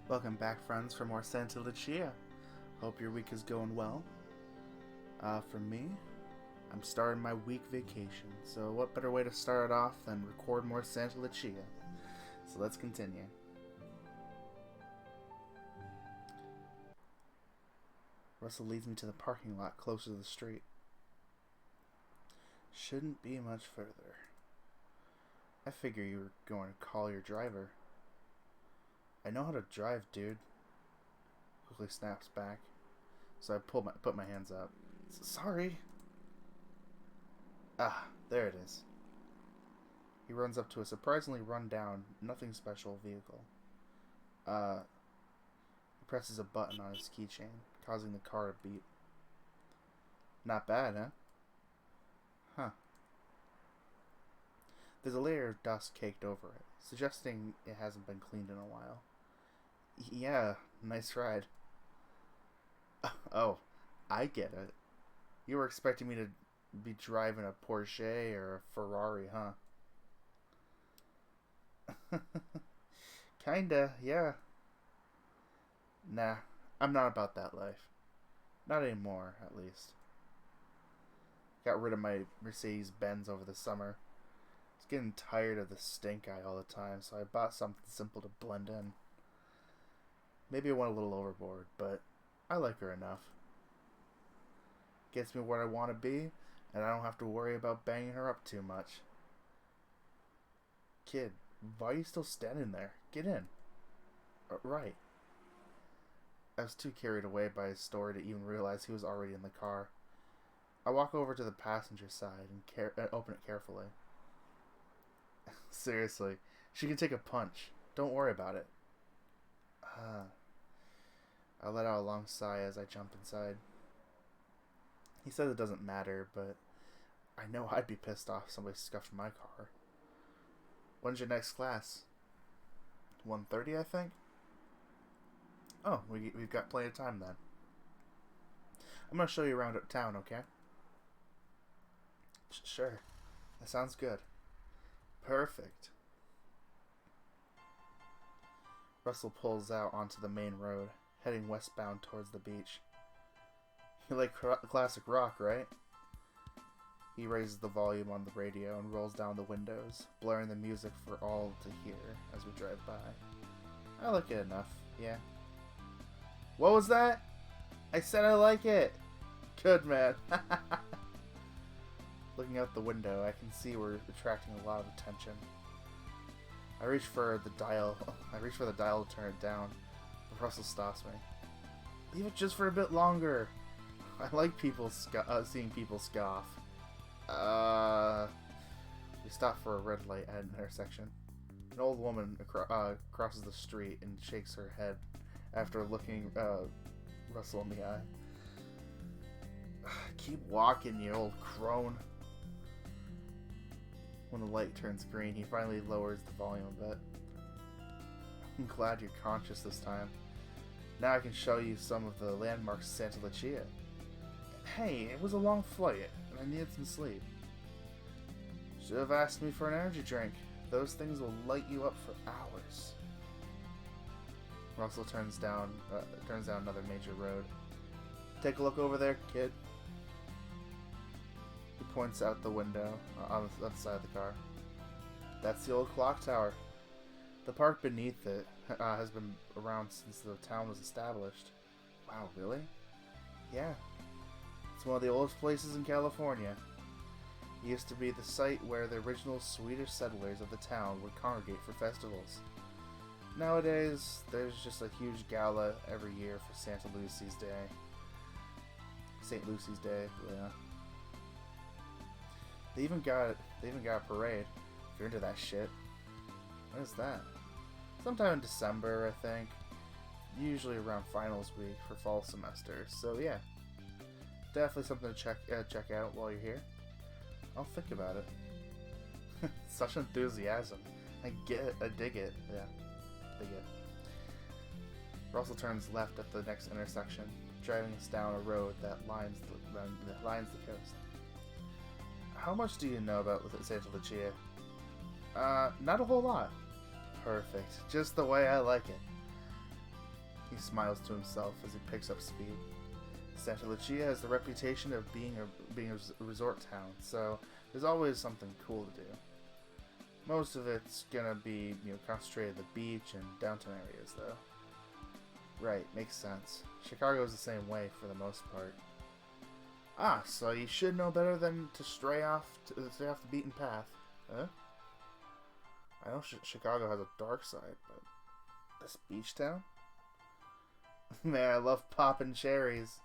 Welcome back, friends, for more Santa Lucia. Hope your week is going well. For me, I'm starting my week vacation, so what better way to start it off than record more Santa Lucia? So let's continue. Russell leads me to the parking lot closer to the street. Shouldn't be much further. I figure you were going to call your driver. I know how to drive, dude. Quickly snaps back. So I put my hands up. Sorry. Ah, there it is. He runs up to a surprisingly run-down, nothing special vehicle. He presses a button on his keychain, causing the car to beep. Not bad, huh? Huh. There's a layer of dust caked over it, suggesting it hasn't been cleaned in a while. Yeah, nice ride. Oh, I get it. You were expecting me to be driving a Porsche or a Ferrari, huh? Kinda, yeah. Nah, I'm not about that life. Not anymore, at least. Got rid of my Mercedes-Benz over the summer. I was getting tired of the stink eye all the time, so I bought something simple to blend in. Maybe I went a little overboard, but I like her enough. Gets me where I want to be, and I don't have to worry about banging her up too much. Kid, why are you still standing there? Get in. Right. I was too carried away by his story to even realize he was already in the car. I walk over to the passenger side and open it carefully. Seriously, she can take a punch. Don't worry about it. I let out a long sigh as I jump inside. He says it doesn't matter, but I know I'd be pissed off if somebody scuffed my car. When's your next class? 1:30, I think? Oh, we've got plenty of time then. I'm going to show you around town, okay? Sure. That sounds good. Perfect. Russell pulls out onto the main road, heading westbound towards the beach. You like classic rock, right? He raises the volume on the radio and rolls down the windows, blurring the music for all to hear as we drive by. I like it enough, yeah. What was that? I said I like it! Good, man. Looking out the window, I can see we're attracting a lot of attention. I reach for the dial to turn it down, but Russell stops me. Leave it just for a bit longer. I like seeing people scoff. We stop for a red light at an intersection. An old woman crosses the street and shakes her head after looking Russell in the eye. Keep walking, you old crone. When the light turns green, he finally lowers the volume a bit. I'm glad you're conscious this time. Now I can show you some of the landmarks of Santa Lucia. Hey, it was a long flight, and I needed some sleep. Should have asked me for an energy drink. Those things will light you up for hours. Russell turns down another major road. Take a look over there, kid. He points out the window on the other side of the car. That's the old clock tower. The park beneath it has been around since the town was established. Wow, really? Yeah. It's one of the oldest places in California. It used to be the site where the original Swedish settlers of the town would congregate for festivals. Nowadays, there's just a huge gala every year for Santa Lucia's Day. St. Lucy's Day, yeah. They even got a parade, if you're into that shit. When is that? Sometime in December, I think. Usually around finals week for fall semester. So yeah, definitely something to check out while you're here. I'll think about it. Such enthusiasm. I dig it. Yeah, dig it. Russell turns left at the next intersection, driving us down a road that lines the coast. How much do you know about Santa Lucia? Not a whole lot. Perfect. Just the way I like it. smiles to himself as he picks up speed. Santa Lucia has the reputation of being a resort town, so there's always something cool to do. Most of it's gonna be, concentrated at the beach and downtown areas, though. Right, makes sense. Chicago is the same way for the most part. Ah, so you should know better than to stray off the beaten path, huh? I know Chicago has a dark side, but this beach town? Man, I love popping cherries.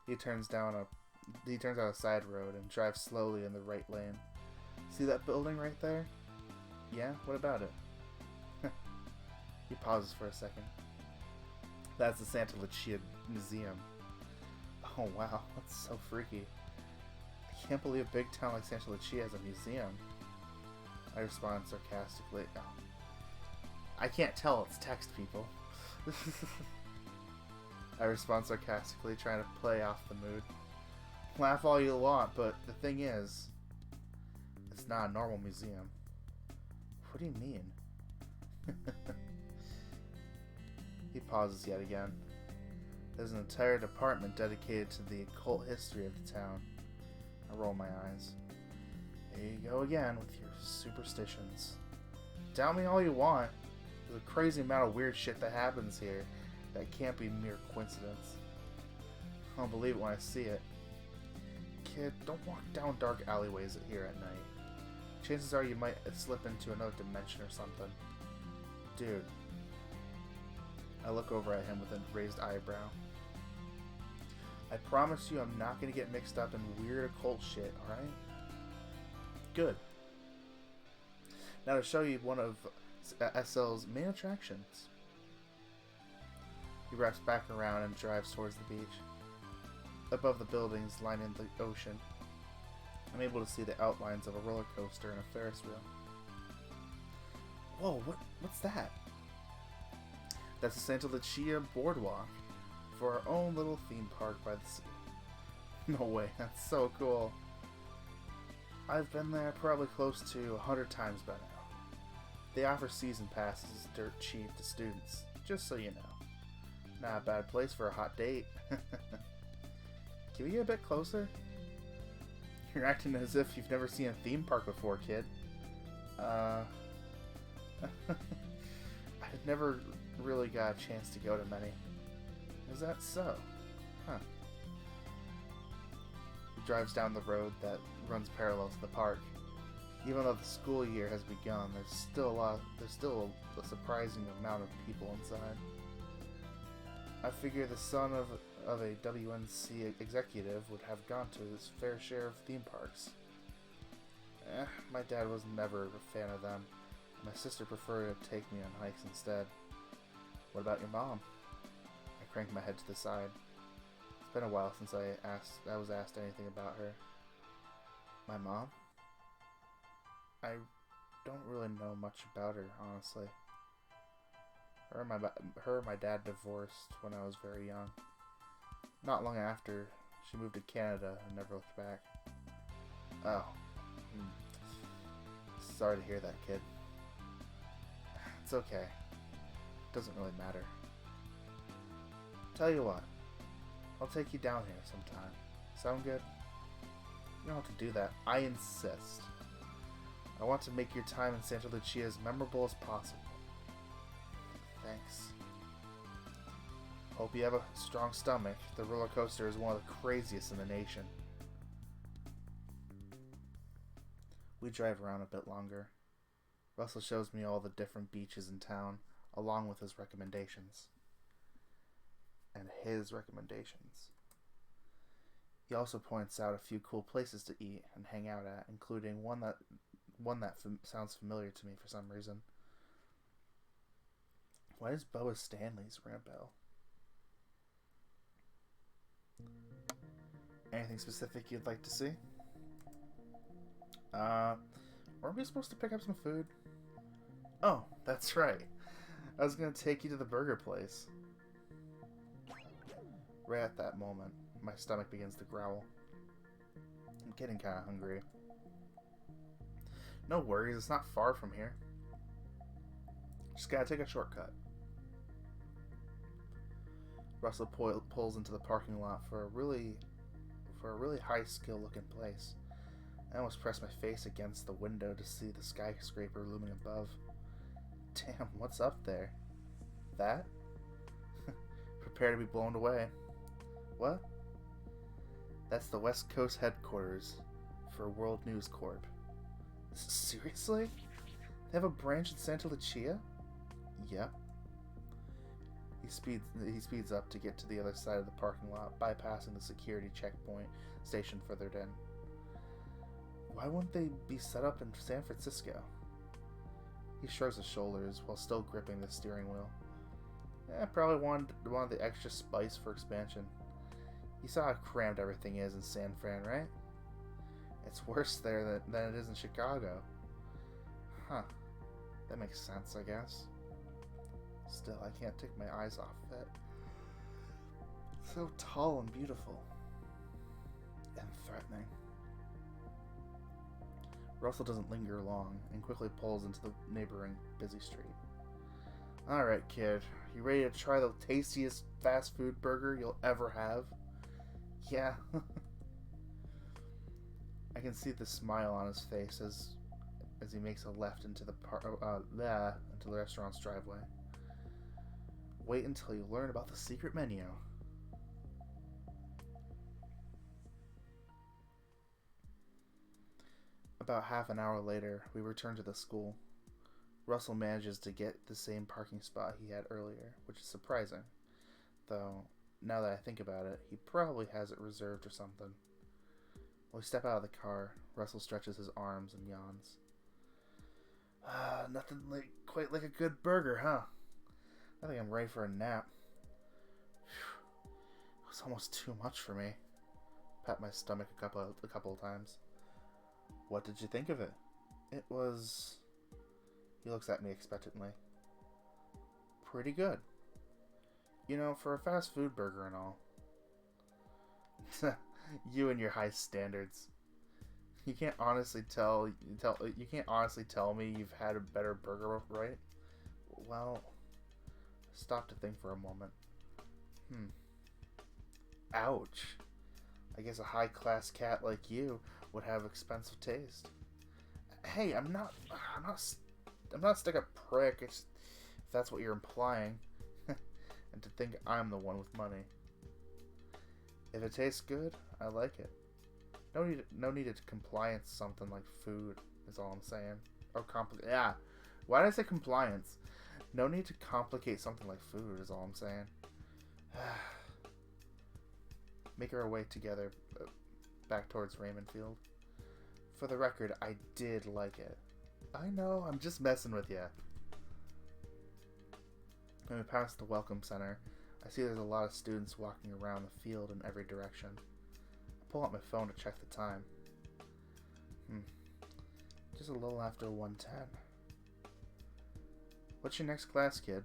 He turns out a side road and drives slowly in the right lane. See that building right there? Yeah, what about it? He pauses for a second. That's the Santa Lucia Museum. Oh wow, that's so freaky. I can't believe a big town like Santa Lucia has a museum. I respond sarcastically. Oh. I can't tell, it's text, people. I respond sarcastically, trying to play off the mood. Laugh all you want, but the thing is, it's not a normal museum. What do you mean? He pauses yet again. There's an entire department dedicated to the occult history of the town. I roll my eyes. There you go again with your superstitions. Doubt me all you want. There's a crazy amount of weird shit that happens here that can't be mere coincidence. I'll believe it when I see it. Kid, don't walk down dark alleyways here at night. Chances are you might slip into another dimension or something. Dude. I look over at him with a raised eyebrow. I promise you I'm not going to get mixed up in weird occult shit, alright? Good. Now to show you one of SL's main attractions. He wraps back around and drives towards the beach. Above the buildings lining the ocean, I'm able to see the outlines of a roller coaster and a Ferris wheel. Whoa, what's that? That's the Santa Lucia boardwalk for our own little theme park by the sea. No way, that's so cool. I've been there probably close to 100 times by now. They offer season passes dirt cheap to students, just so you know. Not a bad place for a hot date. Can we get a bit closer? You're acting as if you've never seen a theme park before, kid. I've never really got a chance to go to many. Is that so? Huh. He drives down the road that runs parallel to the park. Even though the school year has begun, there's still a surprising amount of people inside. I figure the son of a WNC executive would have gone to his fair share of theme parks. My dad was never a fan of them. My sister preferred to take me on hikes instead. What about your mom? I crank my head to the side. It's been a while since I was asked anything about her. My mom? I don't really know much about her, honestly. Her and my dad divorced when I was very young. Not long after, she moved to Canada and never looked back. Oh. Sorry to hear that, kid. It's okay. Doesn't really matter. Tell you what. I'll take you down here sometime. Sound good? You don't have to do that. I insist. I want to make your time in Santa Lucia as memorable as possible. Thanks. Hope you have a strong stomach. The roller coaster is one of the craziest in the nation. We drive around a bit longer. Russell shows me all the different beaches in town, along with his recommendations. And his recommendations. He also points out a few cool places to eat and hang out at, including one that sounds familiar to me for some reason. Why does Boa Stanley's ring a bell? Anything specific you'd like to see? Weren't we supposed to pick up some food? Oh, that's right. I was gonna take you to the burger place. Right at that moment, my stomach begins to growl. I'm getting kinda hungry. No worries, it's not far from here. Just gotta take a shortcut. Russell pulls into the parking lot for a really high skill looking place. I almost pressed my face against the window to see the skyscraper looming above. Damn, what's up there? That? Prepare to be blown away. What? That's the West Coast headquarters for World News Corp. Seriously? They have a branch in Santa Lucia? Yep. He speeds up to get to the other side of the parking lot, bypassing the security checkpoint station further in. Why wouldn't they be set up in San Francisco? He shrugs his shoulders while still gripping the steering wheel. Probably wanted the extra spice for expansion. You saw how crammed everything is in San Fran, right? It's worse there than it is in Chicago. Huh. That makes sense, I guess. Still, I can't take my eyes off of it. So tall and beautiful. And threatening. Russell doesn't linger long and quickly pulls into the neighboring busy street. Alright, kid. You ready to try the tastiest fast food burger you'll ever have? Yeah. I can see the smile on his face as he makes a left into the restaurant's driveway. Wait until you learn about the secret menu. About half an hour later, we return to the school. Russell manages to get the same parking spot he had earlier, which is surprising. Though, now that I think about it, he probably has it reserved or something. When we step out of the car, Russell stretches his arms and yawns. Nothing quite like a good burger, huh? I think I'm ready for a nap. Whew. It was almost too much for me. Pat my stomach a couple of times. What did you think of it? It was... He looks at me expectantly. Pretty good. You know, for a fast food burger and all. You and your high standards. You can't honestly tell me you've had a better burger, right? Well, stop to think for a moment. Ouch. I guess a high-class cat like you would have expensive taste. Hey, I'm not a stick-up prick, if that's what you're implying. And to think I'm the one with money. If it tastes good, I like it. No need to compliance something like food, is all I'm saying. Or why did I say compliance? No need to complicate something like food, is all I'm saying. Make our way together back towards Raymond Field. For the record, I did like it. I know, I'm just messing with you. When we pass the Welcome Center, I see there's a lot of students walking around the field in every direction. I pull out my phone to check the time. Just a little after 1:10. What's your next class, kid?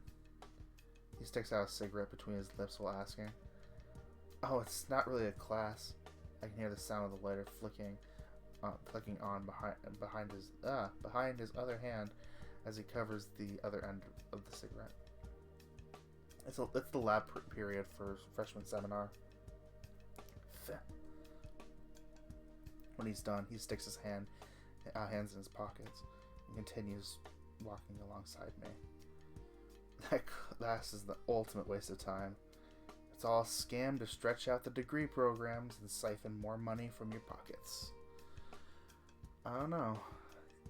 He sticks out a cigarette between his lips while asking. Oh, it's not really a class. I can hear the sound of the lighter flicking on behind his other hand as he covers the other end of the cigarette. It's the lab period for freshman seminar. When he's done, he sticks his hands in his pockets and continues walking alongside me. That class is the ultimate waste of time. It's all a scam to stretch out the degree programs and siphon more money from your pockets. I don't know.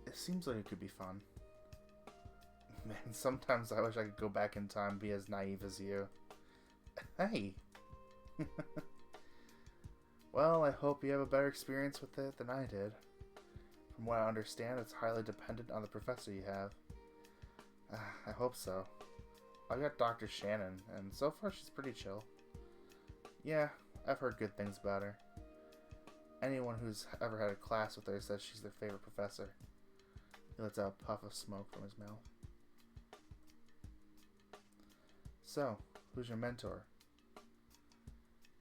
It seems like it could be fun. Man, sometimes I wish I could go back in time and be as naive as you. Hey! Well, I hope you have a better experience with it than I did. From what I understand, it's highly dependent on the professor you have. I hope so. I got Dr. Shannon, and so far she's pretty chill. Yeah, I've heard good things about her. Anyone who's ever had a class with her says she's their favorite professor. He lets out a puff of smoke from his mouth. So, who's your mentor?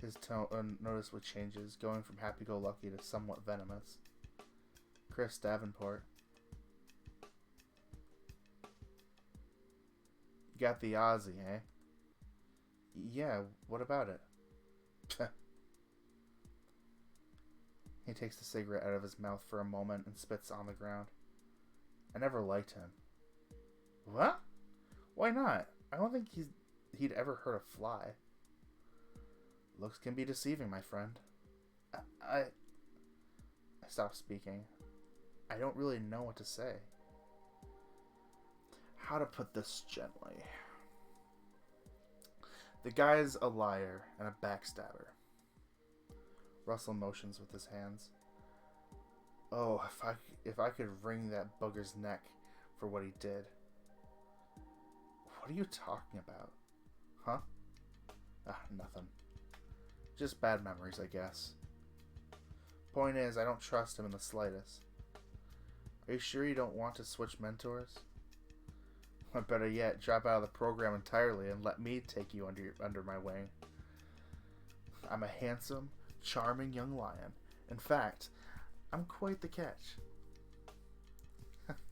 His tone noticeably changes, going from happy-go-lucky to somewhat venomous. Chris Davenport. You got the Aussie, eh? Yeah, what about it? He takes the cigarette out of his mouth for a moment and spits on the ground. I never liked him. What? Why not? I don't think he'd ever hurt a fly. Looks can be deceiving, my friend. I stopped speaking. I don't really know what to say. How to put this gently? The guy's a liar and a backstabber. Russell motions with his hands. Oh, if I could wring that bugger's neck for what he did. What are you talking about? Huh? Nothing. Just bad memories, I guess. Point is, I don't trust him in the slightest. Are you sure you don't want to switch mentors? Or better yet, drop out of the program entirely and let me take you under my wing. I'm a handsome, charming young lion. In fact, I'm quite the catch.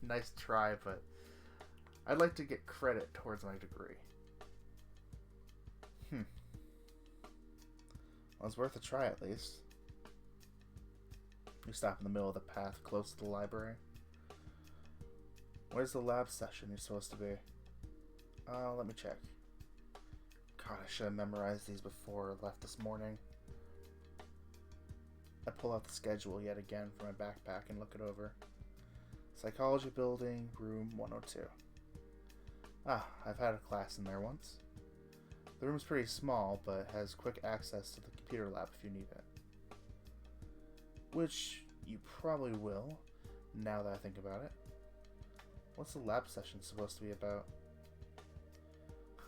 Nice try, but I'd like to get credit towards my degree. Well, it's worth a try at least. You stop in the middle of the path close to the library. Where's the lab session you're supposed to be? Let me check. God, I should have memorized these before I left this morning. I pull out the schedule yet again from my backpack and look it over. Psychology building, room 102. I've had a class in there once. The room's pretty small, but has quick access to the computer lab if you need it. Which you probably will, now that I think about it. What's the lab session supposed to be about?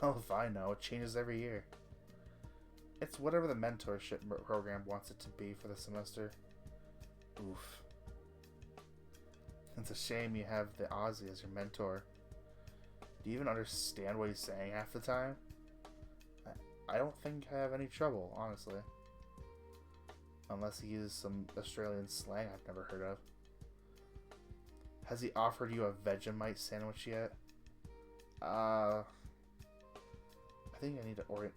Oh, if I know, it changes every year. It's whatever the mentorship program wants it to be for the semester. Oof. It's a shame you have the Aussie as your mentor. Do you even understand what he's saying half the time? I don't think I have any trouble, honestly. Unless he uses some Australian slang I've never heard of. Has he offered you a Vegemite sandwich yet? I think I need to orient.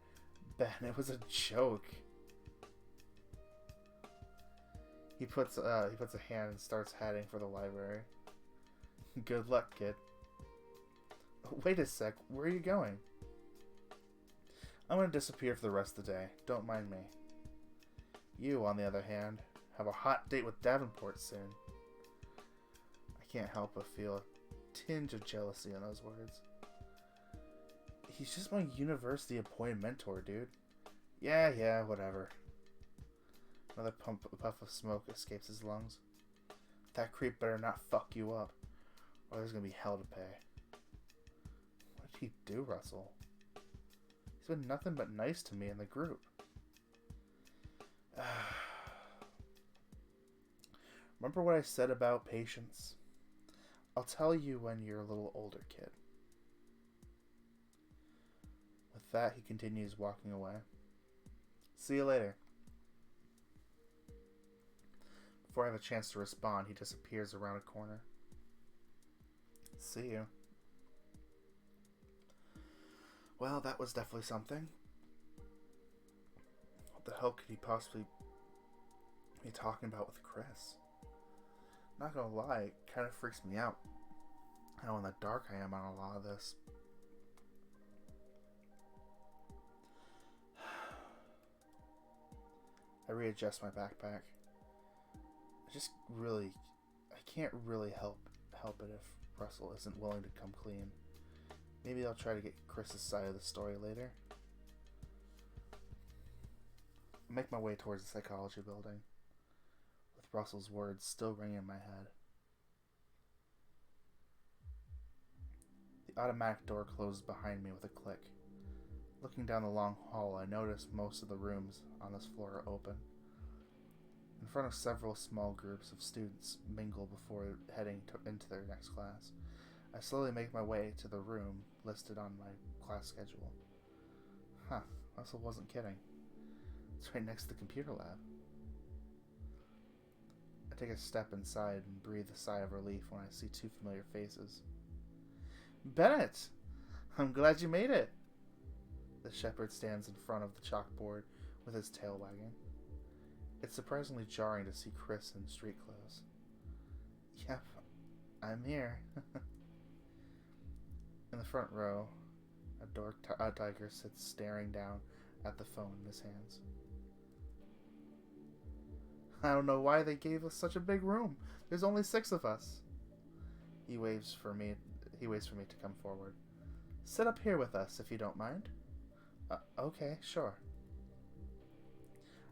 Ben, it was a joke. He puts a hand and starts heading for the library. Good luck, kid. Wait a sec, where are you going? I'm gonna disappear for the rest of the day. Don't mind me. You, on the other hand, have a hot date with Davenport soon. I can't help but feel a tinge of jealousy in those words. He's just my university-appointed mentor, dude. Yeah, whatever. Another puff of smoke escapes his lungs. That creep better not fuck you up, or there's gonna be hell to pay. What did he do, Russell? He's been nothing but nice to me in the group. Remember what I said about patience? I'll tell you when you're a little older, kid. With that, he continues walking away. See you later. Before I have a chance to respond, he disappears around a corner. See you. Well, that was definitely something. What the hell could he possibly be talking about with Chris? Not gonna lie, it kind of freaks me out how in the dark I am on a lot of this. I readjust my backpack. I can't really help it if Russell isn't willing to come clean. Maybe I'll try to get Chris's side of the story later. I make my way towards the psychology building, with Russell's words still ringing in my head. The automatic door closes behind me with a click. Looking down the long hall, I notice most of the rooms on this floor are open. In front of several small groups of students mingle before heading into their next class. I slowly make my way to the room listed on my class schedule. Russell wasn't kidding. It's right next to the computer lab. I take a step inside and breathe a sigh of relief when I see two familiar faces. Bennett! I'm glad you made it! The shepherd stands in front of the chalkboard with his tail wagging. It's surprisingly jarring to see Chris in street clothes. Yep, I'm here. In the front row, a tiger sits staring down at the phone in his hands. I don't know why they gave us such a big room. There's only 6 of us. He waves for me to come forward. Sit up here with us, if you don't mind. Okay, sure.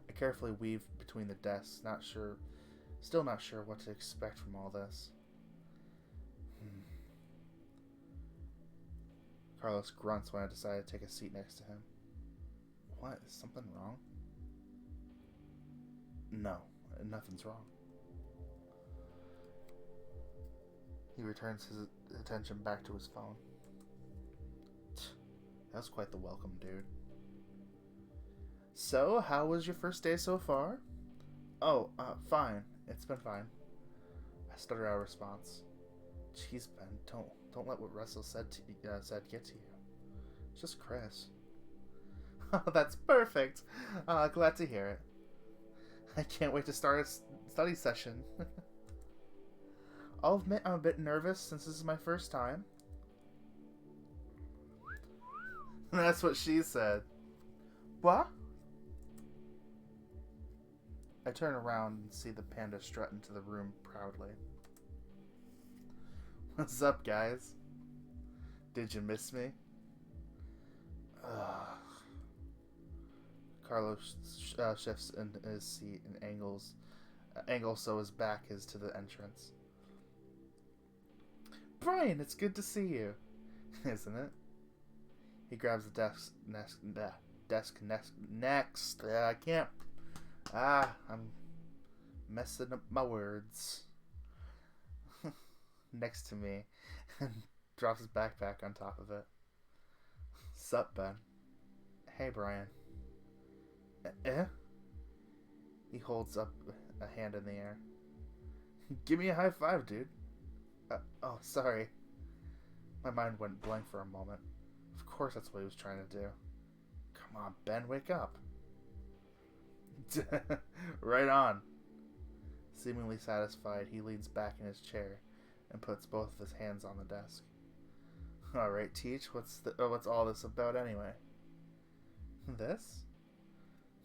I carefully weave between the desks, still not sure what to expect from all this. Carlos grunts when I decide to take a seat next to him. What? Is something wrong? No, nothing's wrong. He returns his attention back to his phone. That was quite the welcome, dude. So, how was your first day so far? Oh, fine. It's been fine. I stuttered out a response. Jeez, Ben, don't let what Russell said get to you. It's just Chris. Oh, that's perfect. Glad to hear it. I can't wait to start a study session. I'll admit I'm a bit nervous since this is my first time. That's what she said. What? I turn around and see the panda strut into the room proudly. What's up, guys? Did you miss me? Carlos shifts in his seat and angles so his back is to the entrance. Brian, it's good to see you, isn't it? He grabs the desk next. I can't. I'm messing up my words. Next to me, and drops his backpack on top of it. Sup, Ben? Hey, Brian. He holds up a hand in the air. Give me a high five, dude. Oh, sorry. My mind went blank for a moment. Of course that's what he was trying to do. Come on, Ben, wake up. Right on. Seemingly satisfied, he leans back in his chair and puts both of his hands on the desk. Alright, Teach, what's all this about anyway? This?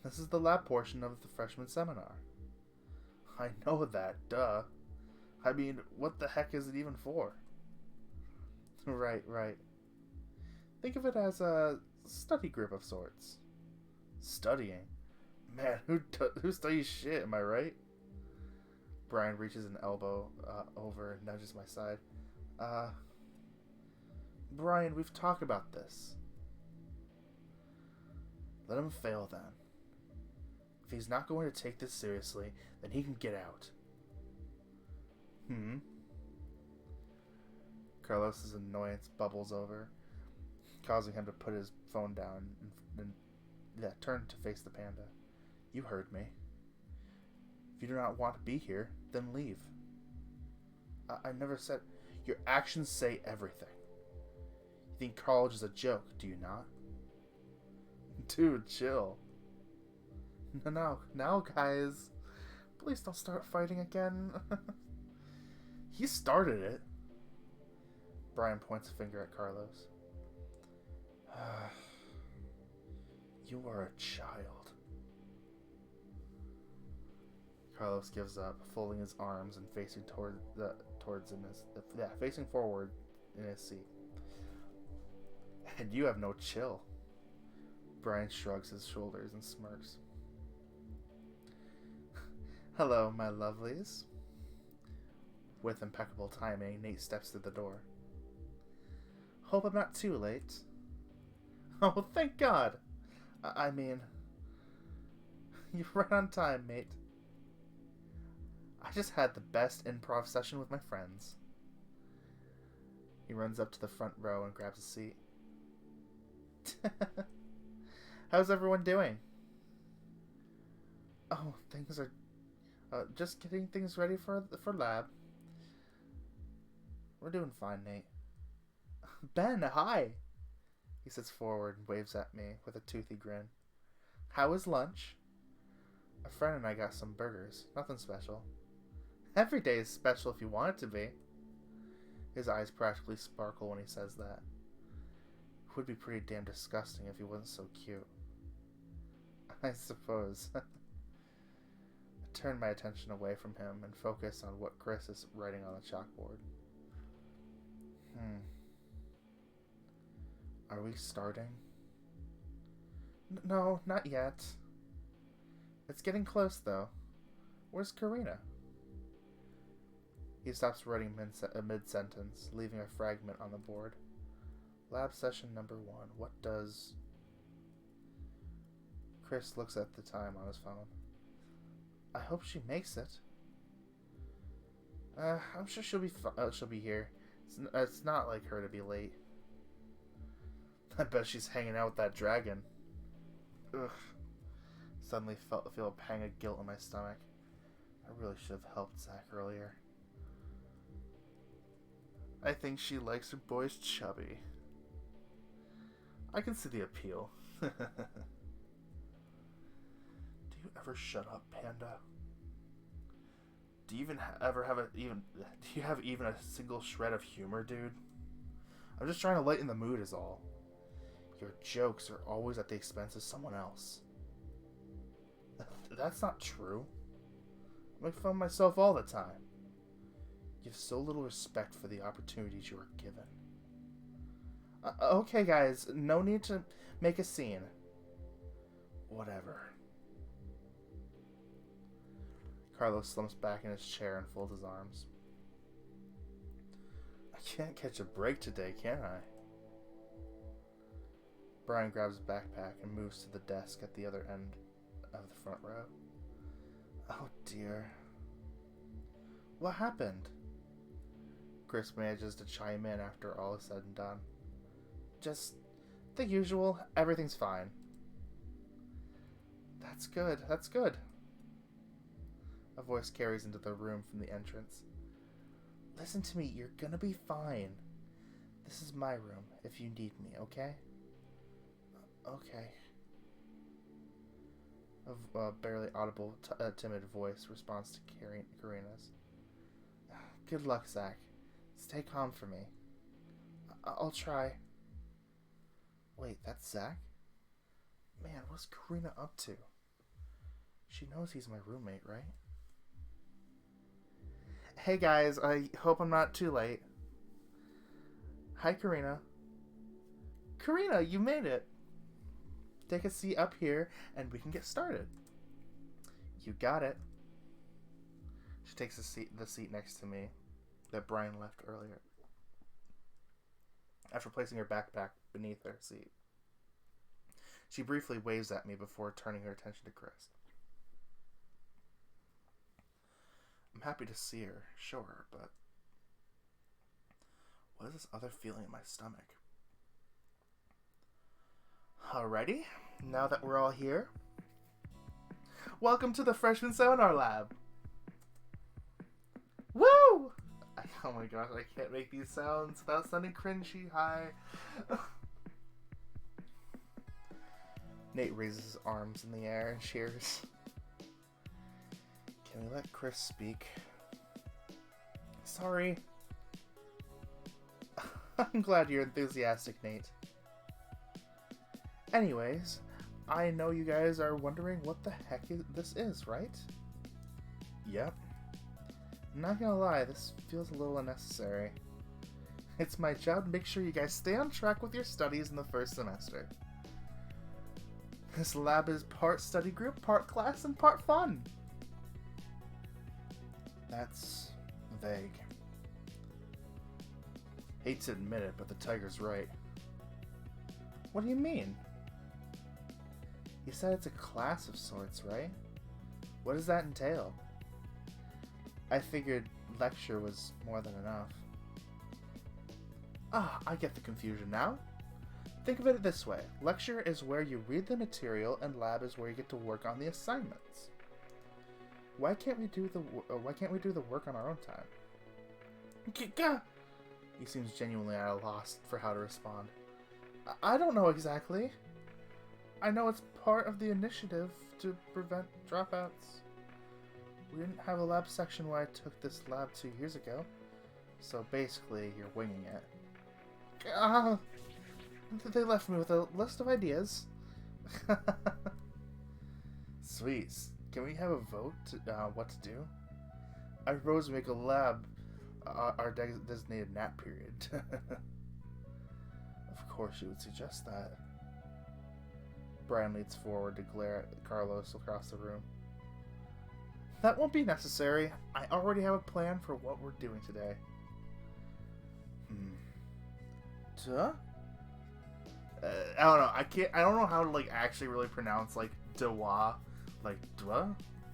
This is the lab portion of the freshman seminar. I know that, duh. I mean, what the heck is it even for? Right. Think of it as a study group of sorts. Studying? Man, who studies shit, am I right? Brian reaches an elbow over and nudges my side. Brian, we've talked about this. Let him fail then. If he's not going to take this seriously, then he can get out. Carlos's annoyance bubbles over, causing him to put his phone down and turn to face the panda. You heard me. If you do not want to be here, then leave. I never said... Your actions say everything. You think college is a joke, do you not? Dude, chill. No, guys. Please don't start fighting again. He started it. Brian points a finger at Carlos. You are a child. Carlos gives up, folding his arms and facing facing forward in his seat. And you have no chill. Brian shrugs his shoulders and smirks. Hello, my lovelies. With impeccable timing, Nate steps through the door. Hope I'm not too late. Oh, thank God. I mean, you're right on time, mate. I just had the best improv session with my friends. He runs up to the front row and grabs a seat. How's everyone doing? Oh, things are... just getting things ready for lab. We're doing fine, Nate. Ben, hi! He sits forward and waves at me with a toothy grin. How was lunch? A friend and I got some burgers. Nothing special. Every day is special if you want it to be. His eyes practically sparkle when he says that. It would be pretty damn disgusting if he wasn't so cute. I suppose. I turn my attention away from him and focus on what Chris is writing on the chalkboard. Are we starting? No, not yet. It's getting close, though. Where's Karina? He stops writing mid-sentence, leaving a fragment on the board. Lab session number 1. What does... Chris looks at the time on his phone. I hope she makes it. I'm sure she'll be here. It's not like her to be late. I bet she's hanging out with that dragon. Ugh. Suddenly feel a pang of guilt in my stomach. I really should have helped Zach earlier. I think she likes her boys chubby. I can see the appeal. Do you ever shut up, Panda? Do you have even a single shred of humor, dude? I'm just trying to lighten the mood is all. Your jokes are always at the expense of someone else. That's not true. I make fun of myself all the time. You have so little respect for the opportunities you are given. Okay, guys, no need to make a scene. Whatever. Carlos slumps back in his chair and folds his arms. I can't catch a break today, can I? Brian grabs his backpack and moves to the desk at the other end of the front row. Oh dear. What happened? Chris manages to chime in after all is said and done. Just the usual. Everything's fine. That's good. That's good. A voice carries into the room from the entrance. Listen to me. You're gonna be fine. This is my room if you need me, okay? Okay. A barely audible, timid voice responds to Karina's. Good luck, Zach. Stay calm for me. I'll try. Wait, that's Zach? Man, what's Karina up to? She knows he's my roommate, right? Hey guys, I hope I'm not too late. Hi, Karina. Karina, you made it. Take a seat up here and we can get started. You got it. She takes the seat next to me that Brian left earlier. After placing her backpack beneath her seat, she briefly waves at me before turning her attention to Chris. I'm happy to see her, sure, but what is this other feeling in my stomach? Alrighty, now that we're all here, welcome to the Freshman Seminar Lab. Woo! Oh my gosh, I can't make these sounds without sounding cringy. Hi. Nate raises his arms in the air and cheers. Can we let Chris speak? Sorry. I'm glad you're enthusiastic, Nate. Anyways, I know you guys are wondering what the heck this is, right? Yep. I'm not gonna lie, this feels a little unnecessary. It's my job to make sure you guys stay on track with your studies in the first semester. This lab is part study group, part class, and part fun. That's vague. Hate to admit it, but the tiger's right. What do you mean? You said it's a class of sorts, right? What does that entail? I figured lecture was more than enough. Ah, I get the confusion now. Think of it this way. Lecture is where you read the material and lab is where you get to work on the assignments. Why can't we do the work on our own time? He seems genuinely at a loss for how to respond. I don't know exactly. I know it's part of the initiative to prevent dropouts. We didn't have a lab section when I took this lab 2 years ago. So basically, you're winging it. They left me with a list of ideas. Sweet. Can we have a vote to, what to do? I propose we make a lab our designated nap period. Of course you would suggest that. Brian leans forward to glare at Carlos across the room. That won't be necessary. I already have a plan for what we're doing today. Duh? I don't know. I don't know how to like actually really pronounce like "dawa," like "duh,"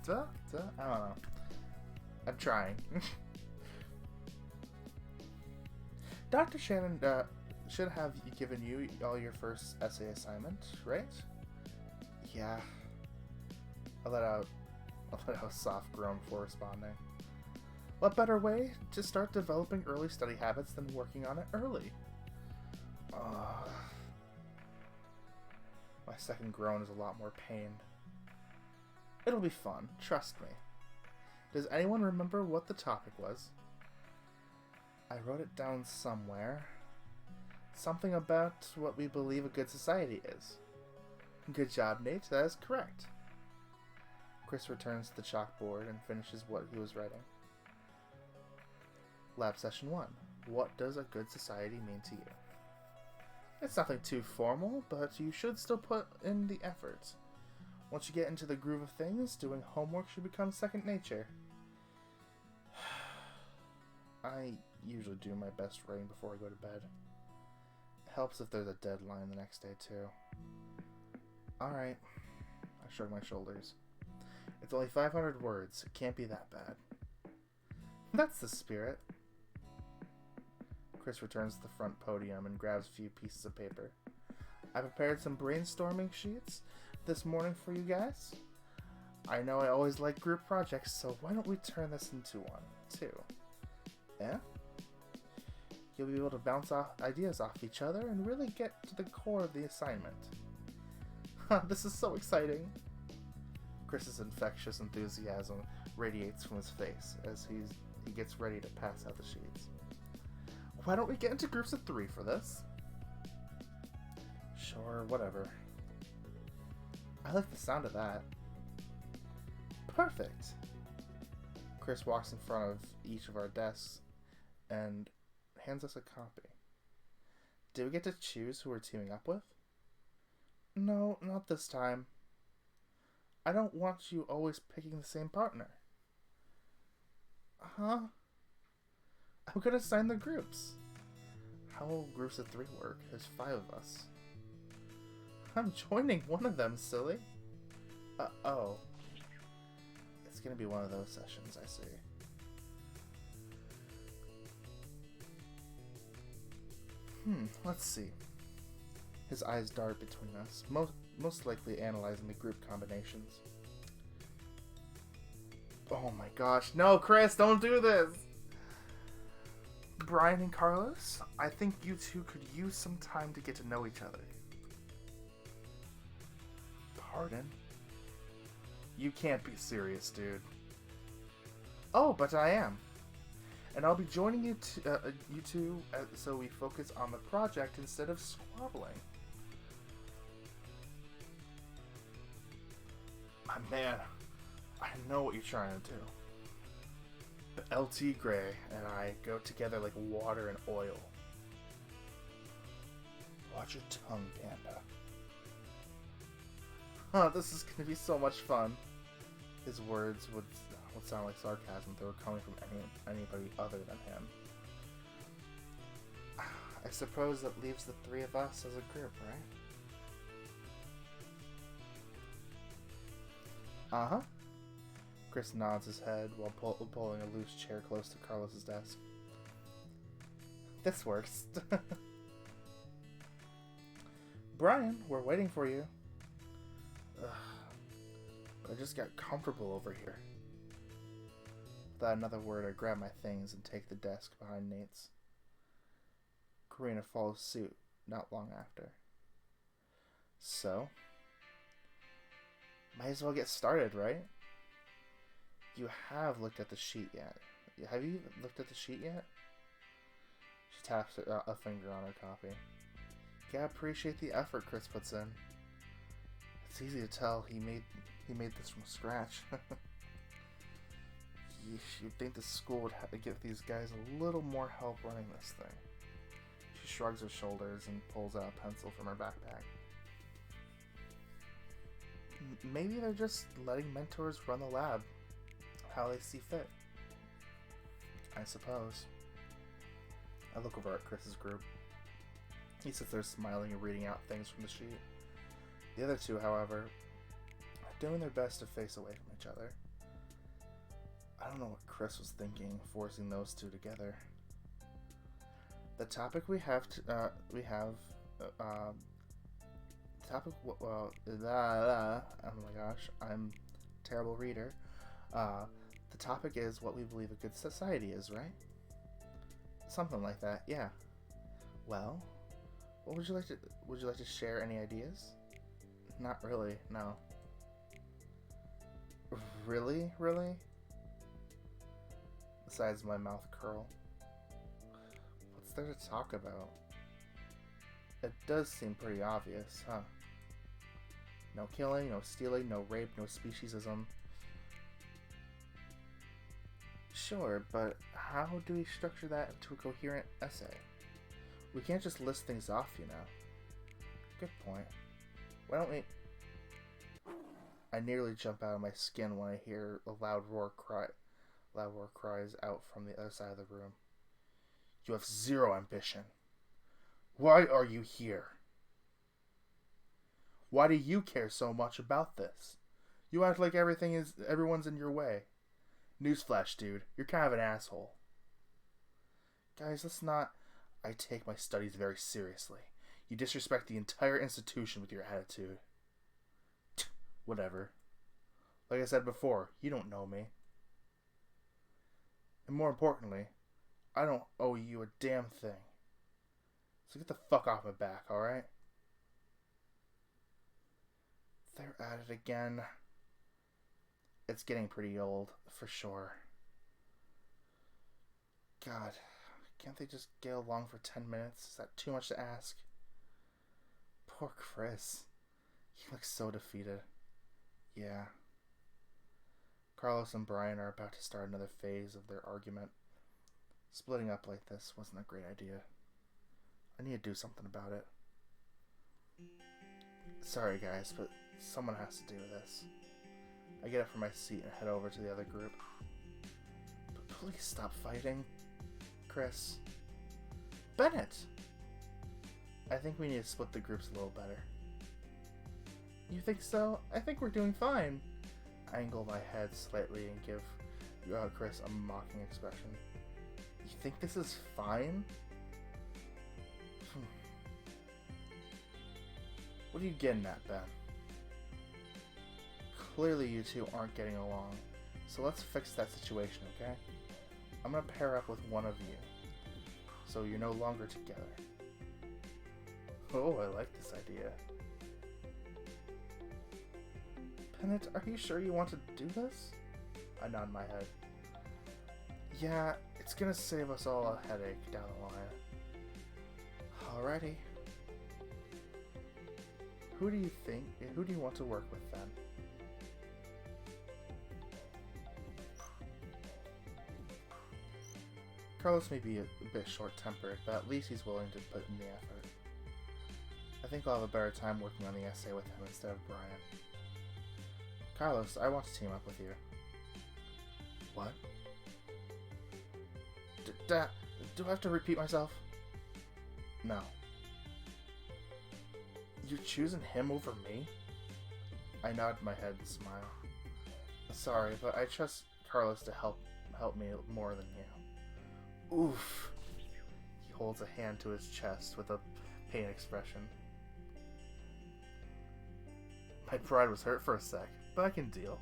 "duh," "duh." I don't know. I'm trying. Dr. Shannon should have given you all your first essay assignment, right? Yeah. I let out a soft groan before responding. What better way to start developing early study habits than working on it early? My second groan is a lot more pain. It'll be fun, trust me. Does anyone remember what the topic was? I wrote it down somewhere. Something about what we believe a good society is. Good job, Nate. That is correct. Chris returns to the chalkboard and finishes what he was writing. Lab Session 1. What does a good society mean to you? It's nothing too formal, but you should still put in the effort. Once you get into the groove of things, doing homework should become second nature. I usually do my best writing before I go to bed. It helps if there's a deadline the next day, too. Alright. I shrug my shoulders. It's only 500 words. It can't be that bad. That's the spirit. Chris returns to the front podium and grabs a few pieces of paper. I prepared some brainstorming sheets this morning for you guys. I know I always like group projects, so why don't we turn this into one, too? Yeah? You'll be able to bounce off ideas off each other and really get to the core of the assignment. This is so exciting. Chris's infectious enthusiasm radiates from his face as he gets ready to pass out the sheets. Why don't we get into groups of 3 for this? Sure, whatever. I like the sound of that. Perfect. Chris walks in front of each of our desks and hands us a copy. Do we get to choose who we're teaming up with? No, not this time. I don't want you always picking the same partner. Huh? I'm gonna assign the groups. How will groups of 3 work? There's 5 of us. I'm joining one of them, silly. Oh. It's gonna be one of those sessions, I see. Let's see. His eyes dart between us, most likely analyzing the group combinations. Oh my gosh. No, Chris, don't do this! Brian and Carlos, I think you two could use some time to get to know each other. Pardon? You can't be serious, dude. Oh, but I am. And I'll be joining you two so we focus on the project instead of squabbling. My man, I know what you're trying to do. The LT Gray and I go together like water and oil. Watch your tongue, Panda. This is gonna be so much fun. His words would sound like sarcasm if they were coming from anybody other than him. I suppose that leaves the 3 of us as a group, right? Uh-huh. Chris nods his head while pulling a loose chair close to Carlos's desk. This works. Brian, we're waiting for you. I just got comfortable over here. Without another word, I grab my things and take the desk behind Nate's. Karina follows suit not long after. So, might as well get started, right? You have looked at the sheet yet. Have you looked at the sheet yet? She taps a finger on her copy. Gotta appreciate the effort Chris puts in. It's easy to tell he made this from scratch. You'd think the school would have to give these guys a little more help running this thing. She shrugs her shoulders and pulls out a pencil from her backpack. Maybe they're just letting mentors run the lab how they see fit. I suppose. I look over at Chris's group. He sits there smiling and reading out things from the sheet. The other two, however, are doing their best to face away from each other. I don't know what Chris was thinking, forcing those two together. The topic oh my gosh, I'm a terrible reader. The topic is what we believe a good society is, right? Something like that, yeah. Well, what would you like to share any ideas? Not really, no. Really? The sides of my mouth curl. What's there to talk about? It does seem pretty obvious, huh? No killing, no stealing, no rape, no speciesism. Sure, but how do we structure that into a coherent essay? We can't just list things off, you know. Good point. Why don't we... I nearly jump out of my skin when I hear a loud roar cries out from the other side of the room. You have zero ambition. Why are you here? Why do you care so much about this? You act like everyone's in your way. Newsflash, dude. You're kind of an asshole. Guys, let's not... I take my studies very seriously. You disrespect the entire institution with your attitude. Whatever. Like I said before, you don't know me. And more importantly, I don't owe you a damn thing. So get the fuck off my back, alright? They're at it again. It's getting pretty old, for sure. God, can't they just get along for 10 minutes? Is that too much to ask? Poor Chris. He looks so defeated. Yeah. Carlos and Brian are about to start another phase of their argument. Splitting up like this wasn't a great idea. I need to do something about it. Sorry guys, but someone has to do this. I get up from my seat and head over to the other group. But please stop fighting. Chris. Bennett! I think we need to split the groups a little better. You think so? I think we're doing fine. I angle my head slightly and give Chris a mocking expression. You think this is fine? What are you getting at, Ben? Clearly you two aren't getting along, so let's fix that situation, okay? I'm gonna pair up with one of you, so you're no longer together. Oh, I like this idea. Bennett, are you sure you want to do this? I nod my head. Yeah, it's gonna save us all a headache down the line. Alrighty. Who do you want to work with then? Carlos may be a bit short-tempered, but at least he's willing to put in the effort. I think I'll have a better time working on the essay with him instead of Brian. Carlos, I want to team up with you. What? Do I have to repeat myself? No. You're choosing him over me? I nod my head and smile. Sorry, but I trust Carlos to help me more than you. Oof. He holds a hand to his chest with a pain expression. My pride was hurt for a sec, but I can deal.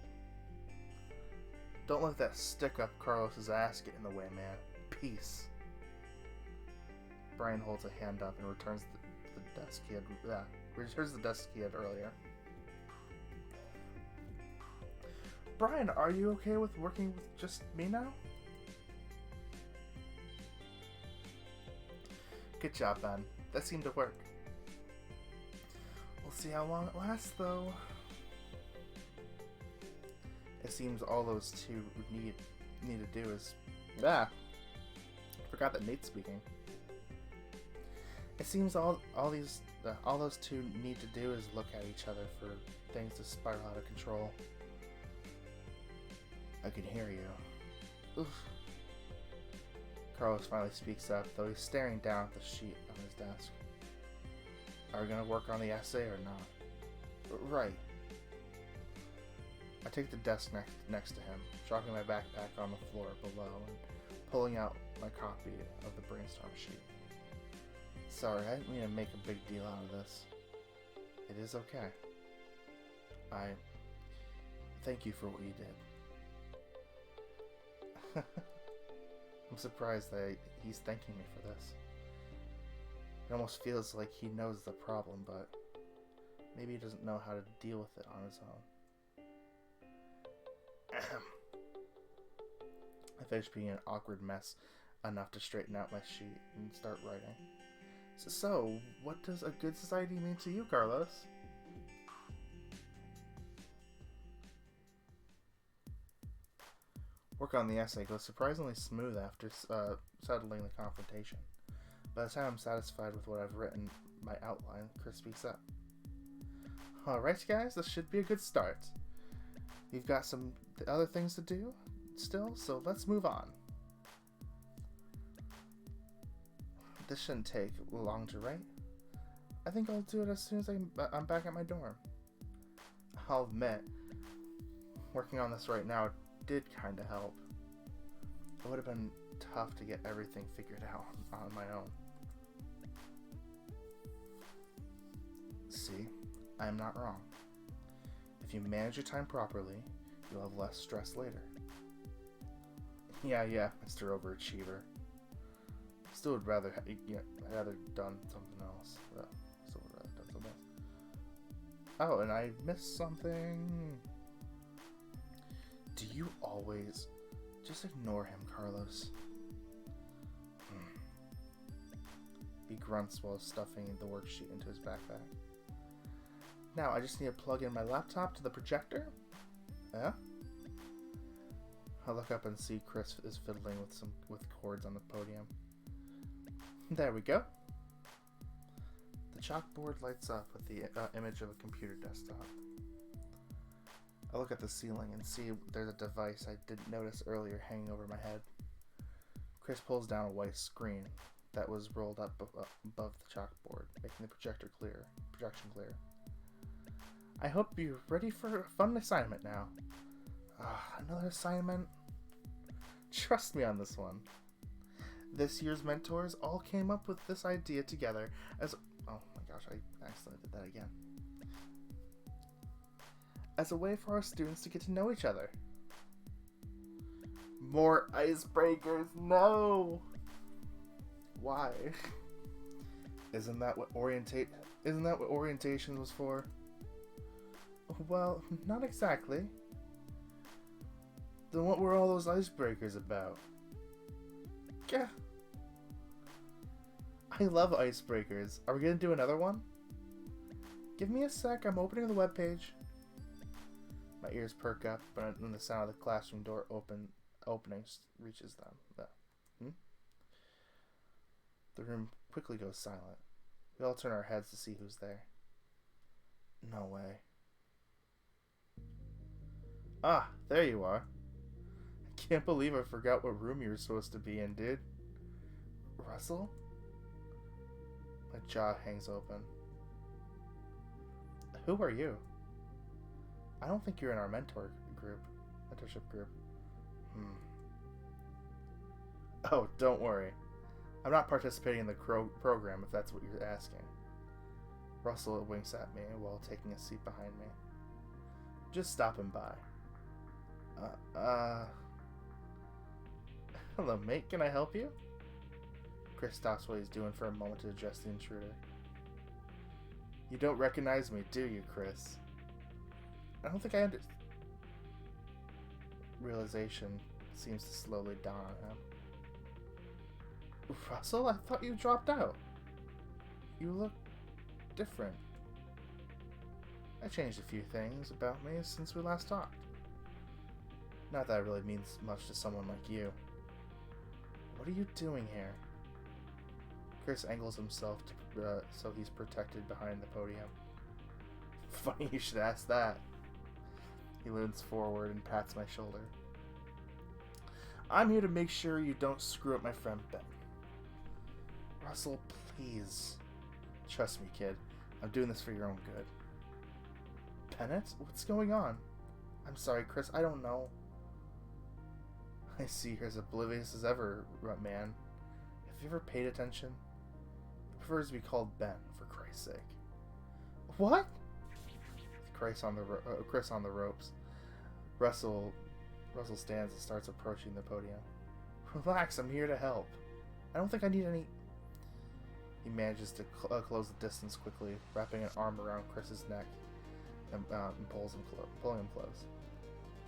Don't let that stick up Carlos's ass get in the way, man. Peace. Brian holds a hand up and returns the desk he had. Returns the desk he had earlier. Brian, are you okay with working with just me now? Good job, Ben. That seemed to work. We'll see how long it lasts, though. It seems all those two need to do is... I forgot that Nate's speaking. It seems all those two need to do is look at each other for things to spiral out of control. I can hear you. Oof. Carlos finally speaks up, though he's staring down at the sheet on his desk. Are we going to work on the essay or not? Right. I take the desk next to him, dropping my backpack on the floor below and pulling out my copy of the brainstorm sheet. Sorry, I didn't mean to make a big deal out of this. It is okay. I thank you for what you did. I'm surprised that he's thanking me for this. It almost feels like he knows the problem, but maybe he doesn't know how to deal with it on his own. I finish being an awkward mess enough to straighten out my sheet and start writing. So, what does a good society mean to you, Carlos? Work on the essay goes surprisingly smooth after settling the confrontation. By the time I'm satisfied with what I've written, my outline, Chris speaks up. Alright guys, this should be a good start. We've got some other things to do still, so let's move on. This shouldn't take long to write. I think I'll do it as soon as I'm back at my dorm. I'll admit, working on this right now did kind of help. It would have been tough to get everything figured out on my own. See, I am not wrong. If you manage your time properly, you'll have less stress later. Yeah, Mr. Overachiever. Still would rather done something else. Still would rather done something else. Oh, and I missed something. Do you always just ignore him, Carlos? He grunts while stuffing the worksheet into his backpack. Now I just need to plug in my laptop to the projector. Yeah. I look up and see Chris is fiddling with cords on the podium. There we go. The chalkboard lights up with the image of a computer desktop. I look at the ceiling and see there's a device I didn't notice earlier hanging over my head. Chris pulls down a white screen that was rolled up above the chalkboard, making the projection clear. I hope you're ready for a fun assignment now. Another assignment? Trust me on this one. This year's mentors all came up with this idea together as... Oh my gosh, I accidentally did that again. As a way for our students to get to know each other. More icebreakers, no! Why? Isn't that what orientation was for? Well, not exactly. Then what were all those icebreakers about? Yeah. I love icebreakers. Are we gonna do another one? Give me a sec, I'm opening the webpage. My ears perk up when the sound of the classroom door opening reaches them. The room quickly goes silent. We all turn our heads to see who's there. No way. Ah, there you are. I can't believe I forgot what room you were supposed to be in, dude. Russell? My jaw hangs open. Who are you? I don't think you're in our mentorship group. Oh, don't worry. I'm not participating in the program if that's what you're asking. Russell winks at me while taking a seat behind me. Just stopping by. Hello, mate. Can I help you? Chris stops what he's doing for a moment to address the intruder. You don't recognize me, do you, Chris? I don't think I understand. Realization seems to slowly dawn on him. Russell, I thought you dropped out. You look different. I changed a few things about me since we last talked. Not that it really means much to someone like you. What are you doing here? Chris angles himself so he's protected behind the podium. Funny you should ask that. He leans forward and pats my shoulder. I'm here to make sure you don't screw up my friend Ben. Russell, please. Trust me, kid. I'm doing this for your own good. Bennett? What's going on? I'm sorry, Chris. I don't know. I see you're as oblivious as ever, man. Have you ever paid attention? He prefers to be called Ben, for Christ's sake. What? Chris on the ropes. Russell stands and starts approaching the podium. Relax, I'm here to help. I don't think I need any... He manages to close the distance quickly, wrapping an arm around Chris's neck and pulling him close.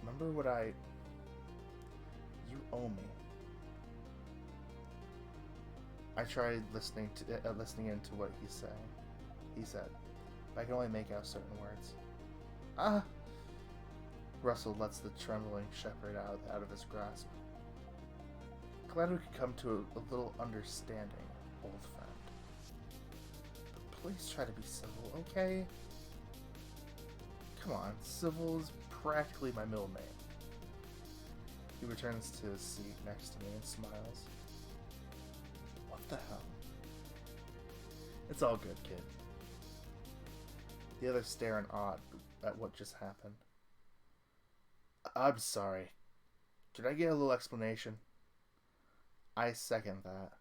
Remember what You owe me. I tried listening into what he's saying. He said, but I can only make out certain words. Ah! Russell lets the trembling shepherd out of his grasp. Glad we could come to a little understanding, old friend. But please try to be civil, okay? Come on, civil is practically my middle name. He returns to his seat next to me and smiles. What the hell? It's all good, kid. The others stare in awe at what just happened. I'm sorry. Can I get a little explanation? I second that.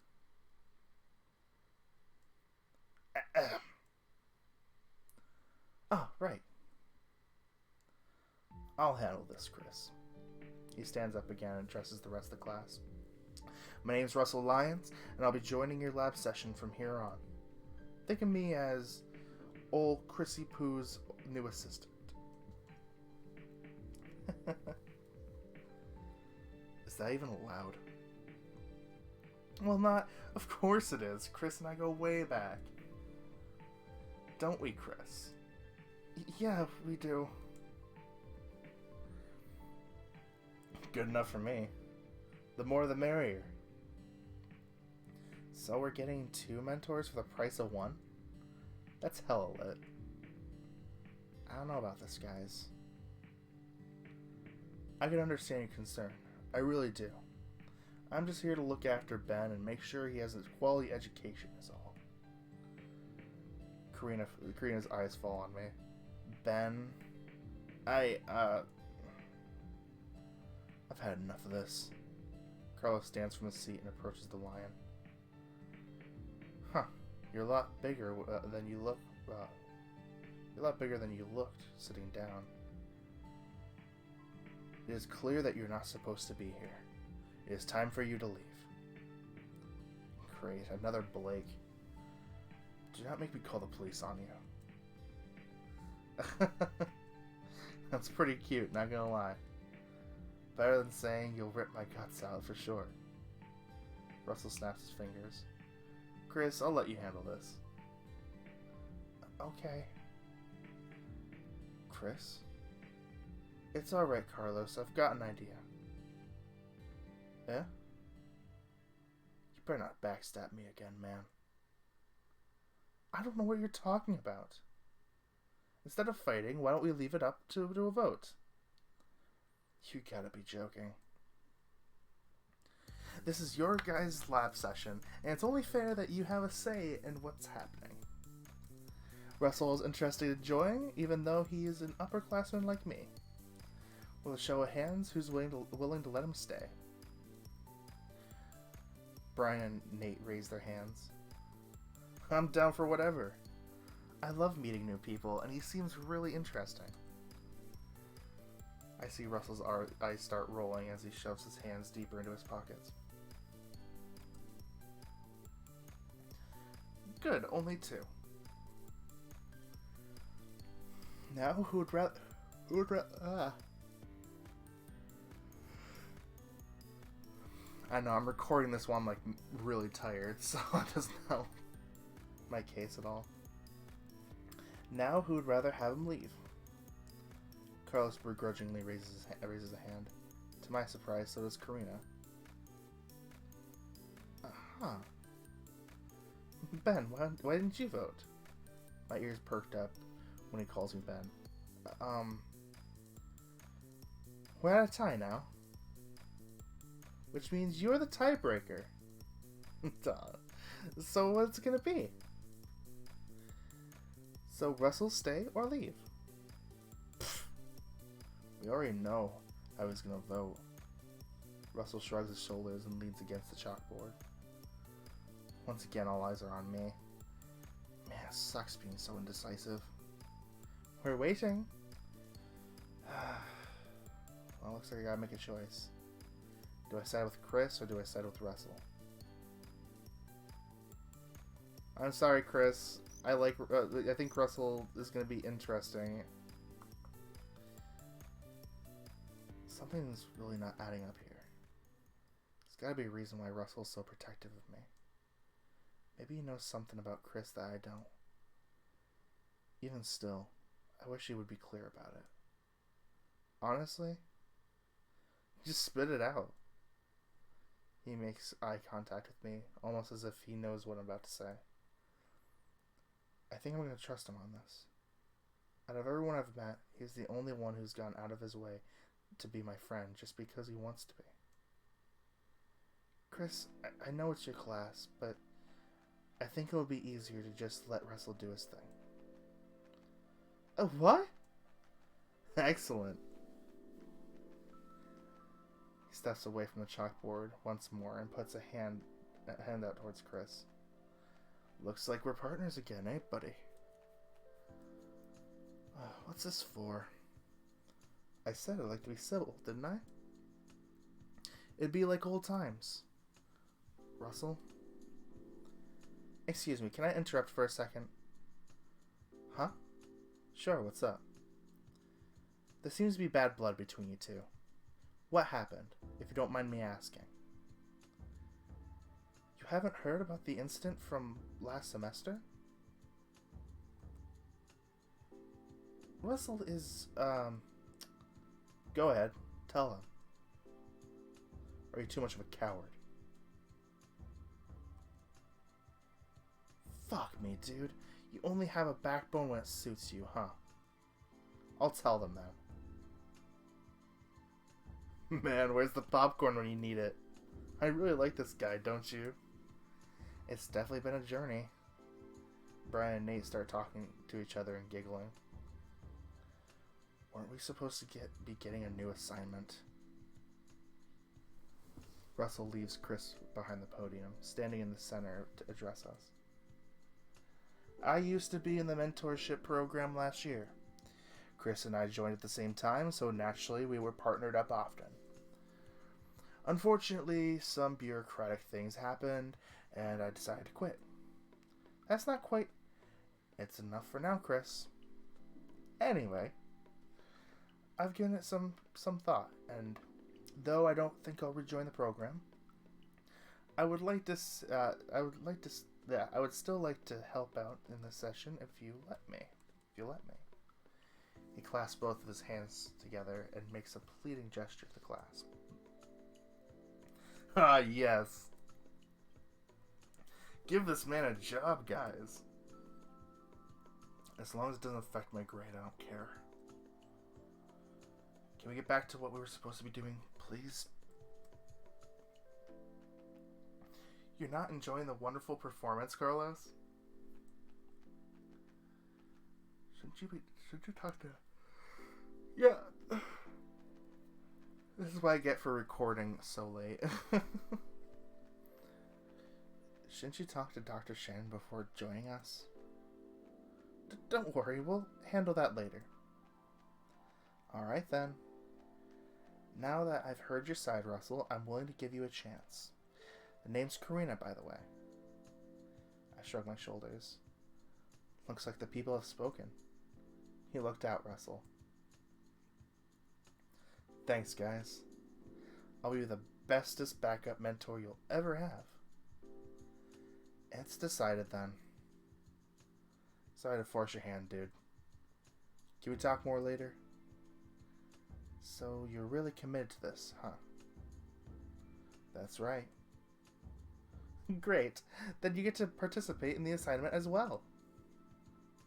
Oh, right. I'll handle this, Chris. He stands up again and addresses the rest of the class. My name's Russell Lyons, and I'll be joining your lab session from here on. Think of me as old Chrissy Pooh's new assistant. Is that even allowed? Well, not. Of course it is. Chris and I go way back. Don't we, Chris? Yeah, we do. Good enough for me. The more the merrier. So we're getting 2 mentors for the price of 1? That's hella lit. I don't know about this, guys. I can understand your concern. I really do. I'm just here to look after Ben and make sure he has a quality education is all. Karina's eyes fall on me. Ben, I've had enough of this. Carlos stands from his seat and approaches the lion. Huh. You're a lot bigger than you look. You're a lot bigger than you looked sitting down. It is clear that you're not supposed to be here. It is time for you to leave. Great, another Blake. Do not make me call the police on you. That's pretty cute, not gonna lie. Better than saying you'll rip my guts out for sure. Russell snaps his fingers. Chris, I'll let you handle this. Okay. Chris? It's alright, Carlos. I've got an idea. Yeah? You better not backstab me again, man. I don't know what you're talking about. Instead of fighting, why don't we leave it up to a vote? You gotta be joking. This is your guys' lab session, and it's only fair that you have a say in what's happening. Russell is interested in joining, even though he is an upperclassman like me. With a show of hands, who's willing to let him stay? Brian and Nate raise their hands. I'm down for whatever. I love meeting new people, and he seems really interesting. I see Russell's eyes start rolling as he shoves his hands deeper into his pockets. Good, only 2. Now, who would rather... I know, I'm recording this while I'm, like, really tired, so it doesn't help my case at all. Now, who would rather have him leave? Carlos begrudgingly raises a hand. To my surprise, so does Karina. Huh. Ben, why didn't you vote? My ears perked up when he calls me Ben. We're at a tie now. Which means you're the tiebreaker. Duh. So what's it gonna be? So Russell stay or leave? Pfft. We already know how he's gonna vote. Russell shrugs his shoulders and leans against the chalkboard. Once again, all eyes are on me. Man, it sucks being so indecisive. We're waiting. Well, looks like I gotta make a choice. Do I side with Chris or do I side with Russell? I'm sorry, Chris. I think Russell is gonna be interesting. Something's really not adding up here. There's gotta be a reason why Russell's so protective of me. Maybe he knows something about Chris that I don't. Even still, I wish he would be clear about it. Honestly, just spit it out. He makes eye contact with me, almost as if he knows what I'm about to say. I think I'm going to trust him on this. Out of everyone I've met, he's the only one who's gone out of his way to be my friend just because he wants to be. Chris, I know it's your class, but I think it would be easier to just let Russell do his thing. Oh, what? Excellent. He steps away from the chalkboard once more and puts a hand out towards Chris. Looks like we're partners again, eh, buddy? What's this for? I said I'd like to be civil, didn't I? It'd be like old times. Russell? Excuse me, can I interrupt for a second? Huh? Sure, what's up? There seems to be bad blood between you two. What happened, if you don't mind me asking? You haven't heard about the incident from last semester? Russell is, Go ahead, tell him. Or are you too much of a coward? Fuck me, dude. You only have a backbone when it suits you, huh? I'll tell them then. Man, where's the popcorn when you need it? I really like this guy, don't you? It's definitely been a journey. Brian and Nate start talking to each other and giggling. Weren't we supposed to be getting a new assignment? Russell leaves Chris behind the podium, standing in the center to address us. I used to be in the mentorship program last year. Chris and I joined at the same time, so naturally we were partnered up often. Unfortunately, some bureaucratic things happened, and I decided to quit. That's not quite... It's enough for now, Chris. Anyway, I've given it some thought, and though I don't think I'll rejoin the program, I would still like to help out in this session if you let me. He clasps both of his hands together and makes a pleading gesture to clasp. Ah, yes. Give this man a job, guys. As long as it doesn't affect my grade, I don't care. Can we get back to what we were supposed to be doing, please? You're not enjoying the wonderful performance, Carlos? Shouldn't you talk to... Yeah. This is what I get for recording so late. Shouldn't you talk to Dr. Shen before joining us? Don't worry, we'll handle that later. Alright then. Now that I've heard your side, Russell, I'm willing to give you a chance. The name's Karina, by the way. I shrug my shoulders. Looks like the people have spoken. He looked out Russell. Thanks, guys. I'll be the bestest backup mentor you'll ever have. It's decided then. Sorry to force your hand, dude. Can we talk more later? So you're really committed to this, huh? That's right. Great. Then you get to participate in the assignment as well.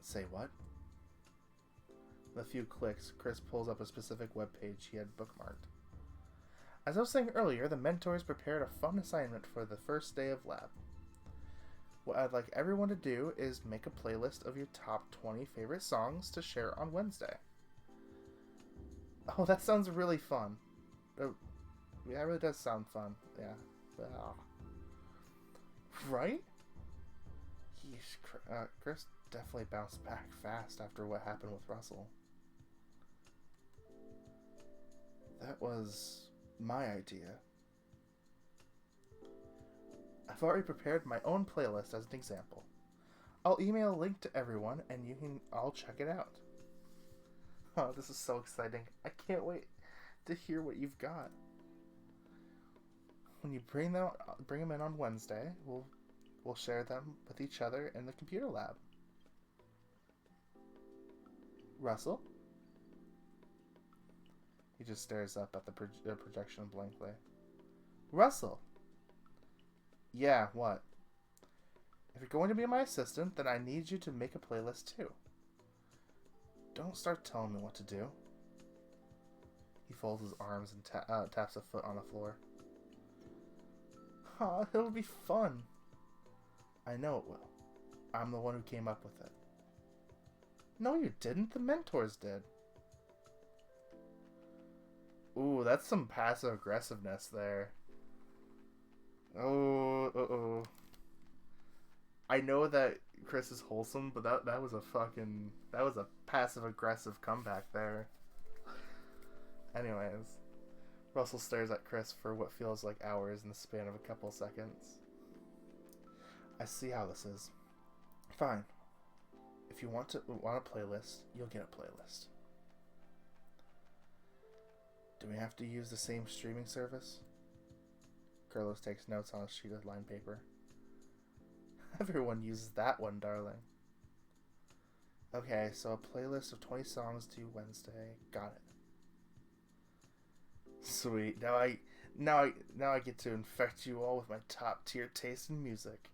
Say what? With a few clicks, Chris pulls up a specific webpage he had bookmarked. As I was saying earlier, the mentors prepared a fun assignment for the first day of lab. What I'd like everyone to do is make a playlist of your top 20 favorite songs to share on Wednesday. Oh, that sounds really fun. Oh, yeah, it really does sound fun. Yeah. Right? Chris definitely bounced back fast after what happened with Russell. That was my idea. I've already prepared my own playlist as an example. I'll email a link to everyone and you can all check it out. Oh, this is so exciting. I can't wait to hear what you've got. When you bring them in on Wednesday, we'll share them with each other in the computer lab. Russell? He just stares up at the projection blankly. Russell! Yeah, what? If you're going to be my assistant, then I need you to make a playlist too. Don't start telling me what to do. He folds his arms and taps a foot on the floor. Aw, it'll be fun. I know it will. I'm the one who came up with it. No, you didn't. The mentors did. Ooh, that's some passive aggressiveness there. Oh. I know that Chris is wholesome, but that was a passive aggressive comeback there. Anyways, Russell stares at Chris for what feels like hours in the span of a couple seconds. I see how this is. Fine. If you want a playlist, you'll get a playlist. Do we have to use the same streaming service? Carlos takes notes on a sheet of lined paper. Everyone uses that one, darling. Okay, so a playlist of 20 songs due Wednesday. Got it. Sweet. Now I get to infect you all with my top tier taste in music.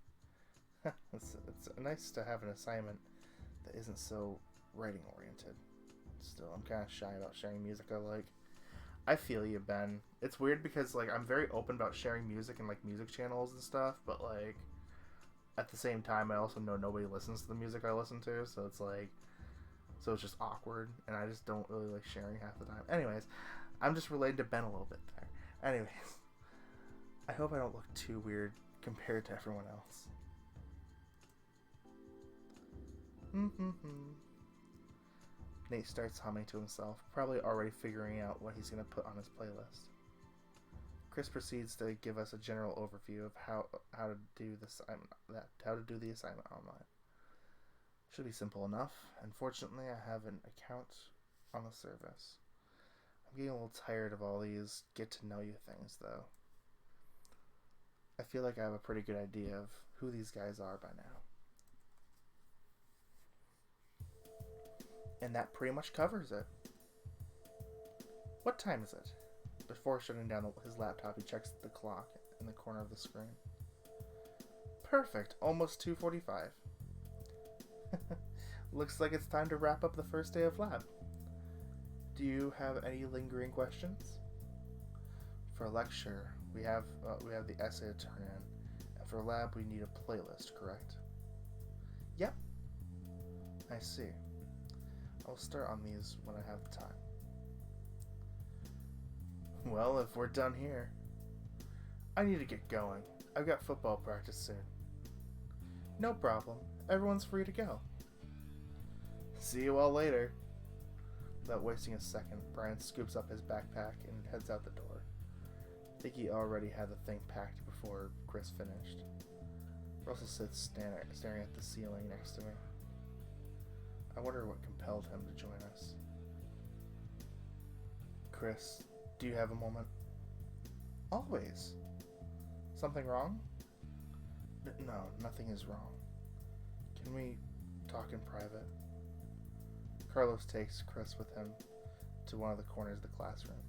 It's nice to have an assignment that isn't so writing oriented. Still, I'm kind of shy about sharing music I like. I feel you, Ben. It's weird because like I'm very open about sharing music and like music channels and stuff, but like at the same time I also know nobody listens to the music I listen to, so it's just awkward, and I just don't really like sharing half the time. Anyways, I'm just related to Ben a little bit there. Anyways, I hope I don't look too weird compared to everyone else. Nate starts humming to himself, probably already figuring out what he's going to put on his playlist. Chris proceeds to give us a general overview of how to do the assignment online. Should be simple enough. Unfortunately, I have an account on the service. I'm getting a little tired of all these get-to-know-you things, though. I feel like I have a pretty good idea of who these guys are by now. And that pretty much covers it. What time is it? Before shutting down his laptop, he checks the clock in the corner of the screen. Perfect. Almost 2:45. Looks like it's time to wrap up the first day of lab. Do you have any lingering questions? For lecture, we have the essay to turn in, and for lab, we need a playlist, correct? Yep. I see. I'll start on these when I have the time. Well, if we're done here, I need to get going. I've got football practice soon. No problem. Everyone's free to go. See you all later. Without wasting a second, Brian scoops up his backpack and heads out the door. I think he already had the thing packed before Chris finished. Russell sits staring at the ceiling next to me. I wonder what compelled him to join us. Chris, do you have a moment? Always. Something wrong? No, nothing is wrong. Can we talk in private? Carlos takes Chris with him to one of the corners of the classroom.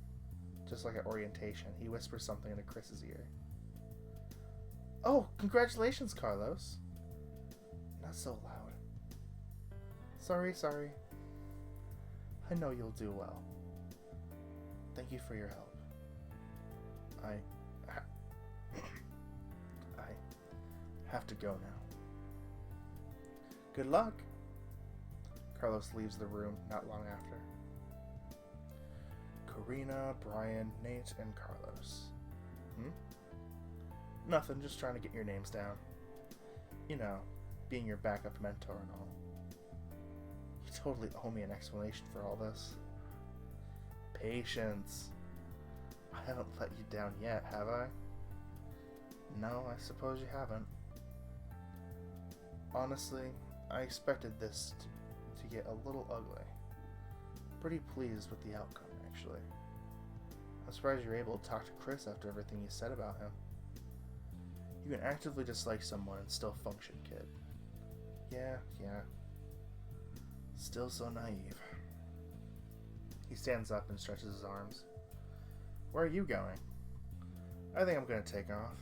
Just like at orientation, he whispers something into Chris's ear. Oh, congratulations, Carlos. Not so loud. Sorry. I know you'll do well. Thank you for your help. I have to go now. Good luck. Carlos leaves the room not long after. Karina, Brian, Nate, and Carlos. Nothing, just trying to get your names down. You know, being your backup mentor and all. You totally owe me an explanation for all this. Patience. I haven't let you down yet, have I? No, I suppose you haven't. Honestly, I expected this to get a little ugly. Pretty pleased with the outcome, actually. I'm surprised you're able to talk to Chris after everything you said about him. You can actively dislike someone and still function, kid. Yeah. Still so naive. He stands up and stretches his arms. Where are you going? I think I'm going to take off.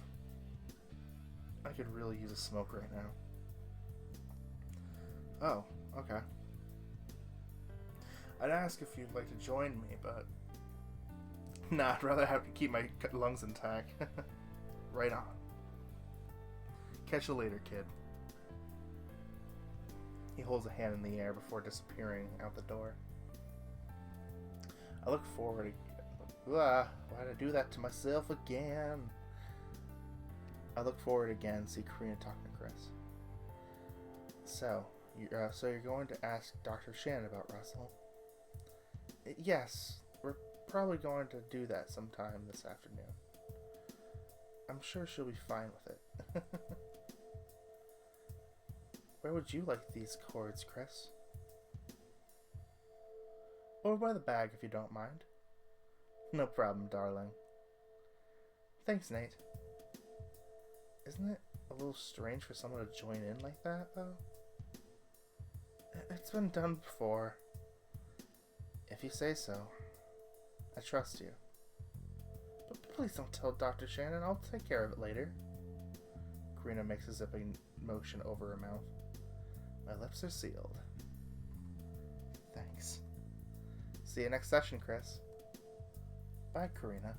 I could really use a smoke right now. Oh, okay. I'd ask if you'd like to join me, but... Nah, I'd rather have to keep my lungs intact. Right on. Catch you later, kid. He holds a hand in the air before disappearing out the door. I look forward to... why'd I do that to myself again? I look forward again to see Karina talking to Chris. So you're going to ask Dr. Shannon about Russell? Yes, we're probably going to do that sometime this afternoon. I'm sure she'll be fine with it. Where would you like these cords, Chris? Over by the bag, if you don't mind. No problem, darling. Thanks, Nate. Isn't it a little strange for someone to join in like that, though? It's been done before. If you say so. I trust you. But please don't tell Dr. Shannon. I'll take care of it later. Karina makes a zipping motion over her mouth. My lips are sealed. Thanks. See you next session, Chris. Bye, Karina.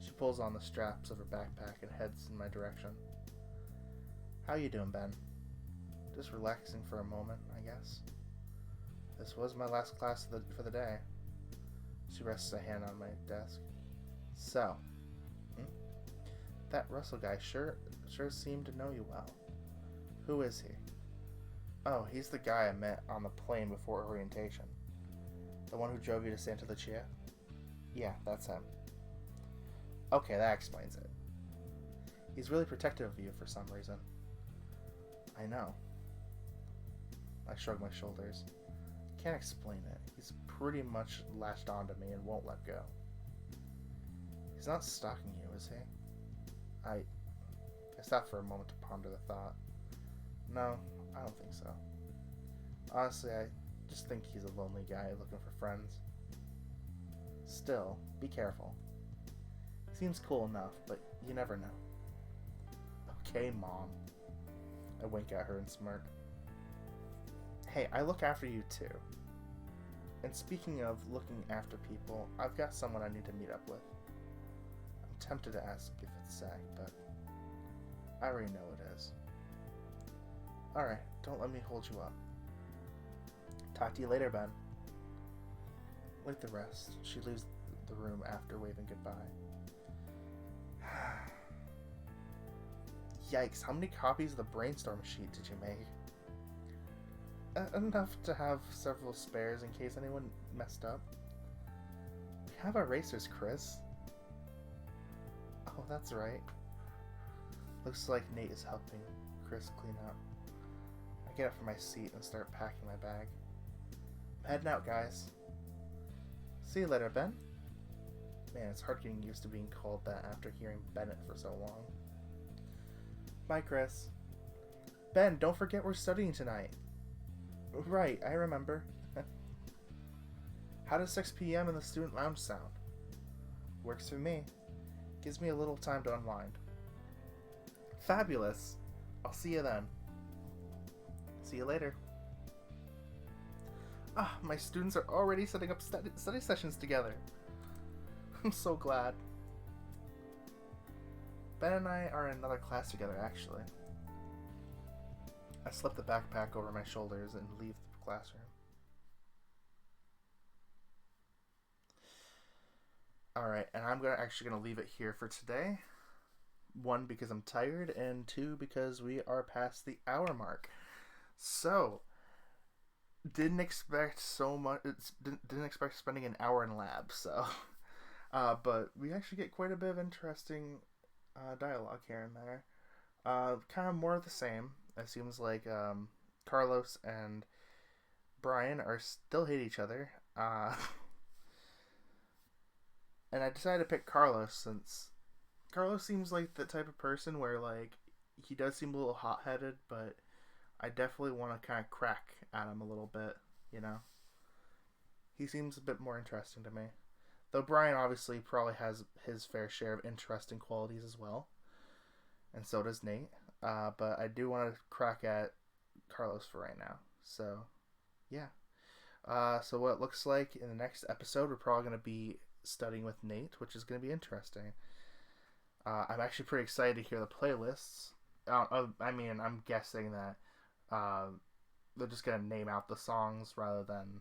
She pulls on the straps of her backpack and heads in my direction. How you doing, Ben? Just relaxing for a moment, I guess. This was my last class for the day. She rests a hand on my desk. So, that Russell guy sure seemed to know you well. Who is he? Oh, he's the guy I met on the plane before orientation. The one who drove you to Santa Lucia? Yeah, that's him. Okay, that explains it. He's really protective of you for some reason. I know. I shrug my shoulders. Can't explain it. He's pretty much latched onto me and won't let go. He's not stalking you, is he? I stopped for a moment to ponder the thought. No, I don't think so. Honestly, I just think he's a lonely guy looking for friends. Still, be careful. Seems cool enough, but you never know. Okay, Mom. I wink at her and smirk. Hey, I look after you too. And speaking of looking after people, I've got someone I need to meet up with. I'm tempted to ask if it's Zach, but I already know it is. Alright, don't let me hold you up. Talk to you later, Ben. Like the rest, she leaves the room after waving goodbye. Yikes, how many copies of the brainstorm sheet did you make? Enough to have several spares in case anyone messed up. We have erasers, Chris. Oh, that's right. Looks like Nate is helping Chris clean up. I get up from my seat and start packing my bag. I'm heading out, guys. See you later, Ben. Man, it's hard getting used to being called that after hearing Bennett for so long. Bye, Chris. Ben, don't forget we're studying tonight. Right, I remember. How does 6 p.m. in the student lounge sound? Works for me. Gives me a little time to unwind. Fabulous. I'll see you then. See you later. Ah, my students are already setting up study sessions together. I'm so glad. Ben and I are in another class together, actually. I slip the backpack over my shoulders and leave the classroom. Alright, and I'm actually going to leave it here for today. 1, because I'm tired, and 2, because we are past the hour mark. So, didn't expect so much. Didn't expect spending an hour in lab, so. But we actually get quite a bit of interesting dialogue here and there. Kind of more of the same. It seems like Carlos and Brian are still hate each other. And I decided to pick Carlos since Carlos seems like the type of person where, like, he does seem a little hot-headed, but I definitely want to kind of crack at him a little bit, you know? He seems a bit more interesting to me. Though Brian obviously probably has his fair share of interesting qualities as well. And so does Nate. But I do want to crack at Carlos for right now. So, yeah. So what it looks like in the next episode, we're probably going to be studying with Nate, which is going to be interesting. I'm actually pretty excited to hear the playlists. I mean, I'm guessing that they're just going to name out the songs rather than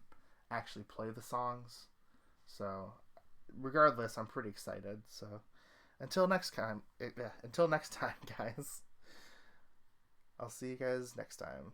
actually play the songs. So, regardless, I'm pretty excited. So, until next time, guys. I'll see you guys next time.